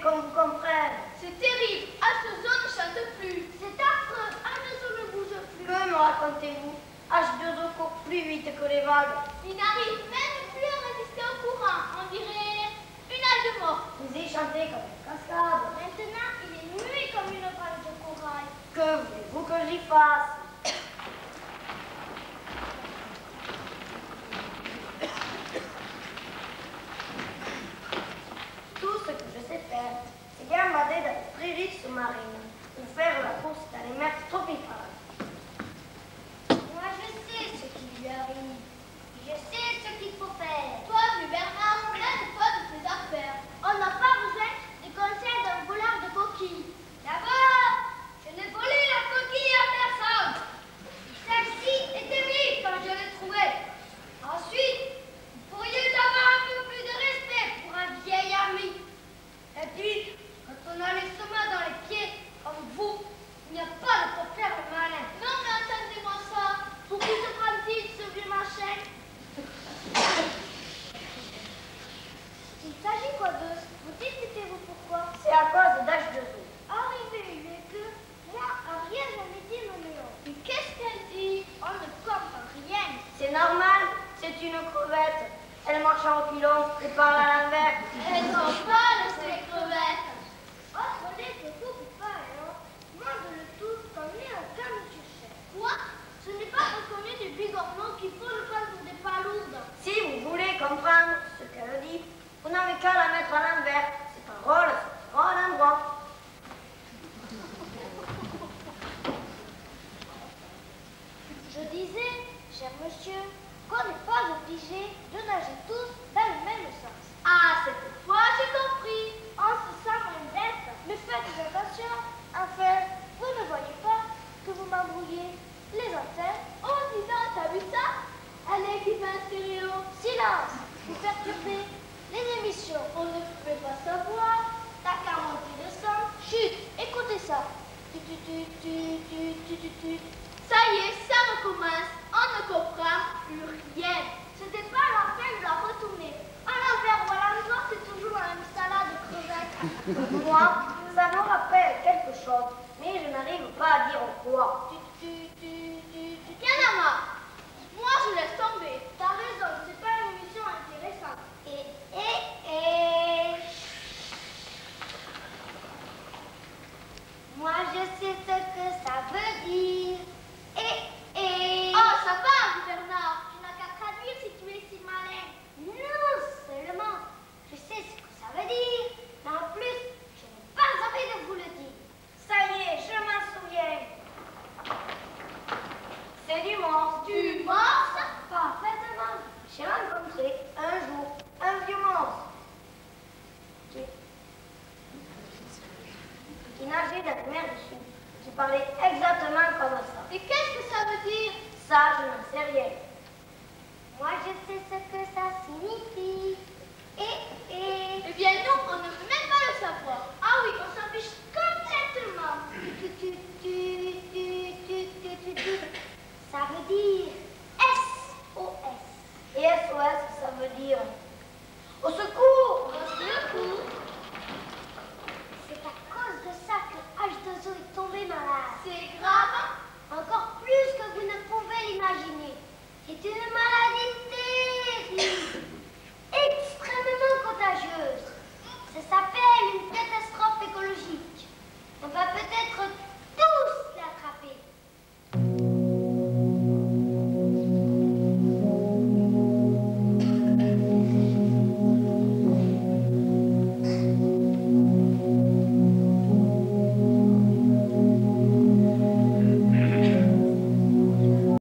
qu'on vous comprenne. C'est terrible, H2O ne chante plus. C'est affreux, H2O ne bouge plus. Que me racontez-vous? H2O court plus vite que les vagues. Il n'arrive même plus à résister au courant. On dirait une algue morte. Vous y chantez comme une cascade. Maintenant, il est muet comme une branche de corail. Que voulez-vous que j'y fasse? Tout ce que je sais faire, c'est gambader dans les prairies sous-marines ou faire la course dans les mers tropicales. Moi, je sais ce qui lui arrive. Je sais ce qu'il faut faire. Toi, vieux Bernard, laisse-toi de tes affaires. On n'a pas besoin des conseils d'un voleur de coquilles. D'abord, je n'ai volé la coquille à personne. Celle-ci était vive quand je l'ai trouvée. Ensuite, vous pourriez avoir un peu plus de respect pour un vieil ami. Et puis, quand on a l'estomac dans les pieds, comme vous, il n'y a pas de quoi faire le malin. Non, mais entendez-moi ça. Pour qui se prend-il ce vieux machin? Il s'agit quoi de? Vous disputez-vous pourquoi? C'est à cause d'H2O. Arrivé, il est que moi, rien ne me dit mon Léon. Mais qu'est-ce qu'elle dit? On ne comprend rien. C'est normal, c'est une crevette. Elle marche en reculons et parle à l'envers. Elles sont folles, ces crevettes. Oh, voler, c'est tout pour pas, alors. Mange le tout comme les aucun ne cherchait. Quoi? Ce n'est pas reconnu des bigorneaux qui font le pas pour des palourdes. Si vous voulez comprendre ce qu'elle dit, vous n'avez qu'à la mettre à l'envers. C'est un rôle, c'est un endroit. Je disais, cher monsieur, qu'on n'est pas obligé de nager tous dans le même sens. Ah, cette fois, j'ai compris. On se sent moins bête. Mais faites attention. Enfin, vous ne voyez pas que vous m'embrouillez les antennes. Oh, dis donc, t'as vu ça? Allez, qui fait un stéréo. Silence. Vous perturbez les émissions. On ne peut pas savoir. T'as qu'à monter le son. Chut, écoutez ça. Ça y est, ça recommence. On ne comprend plus rien. C'était pas la peine de la retourner. À l'envers ou à l'endroit, c'est toujours la même salade de crevettes. Moi, ça me rappelle quelque chose, mais je n'arrive pas à dire quoi. Y'en a marre. Moi, je laisse tomber. T'as raison, c'est pas une émission intéressante. Moi, je sais ce que ça veut dire. Oh, ça va, Bernard. Tu n'as qu'à traduire si tu es si malin. Non, seulement, je sais ce que ça veut dire. Mais en plus, je n'ai pas envie de vous le dire. Ça y est, je m'en souviens. C'est du morse. Du morse? Parfaitement. J'ai rencontré un jour un vieux morse qui nageait dans la mer du Sud. Qui parlait exactement comme ça. Et qu'est-ce que ça veut dire? Ça, je n'en sais rien. Moi, je sais ce que ça signifie. Eh bien, nous, on ne peut même pas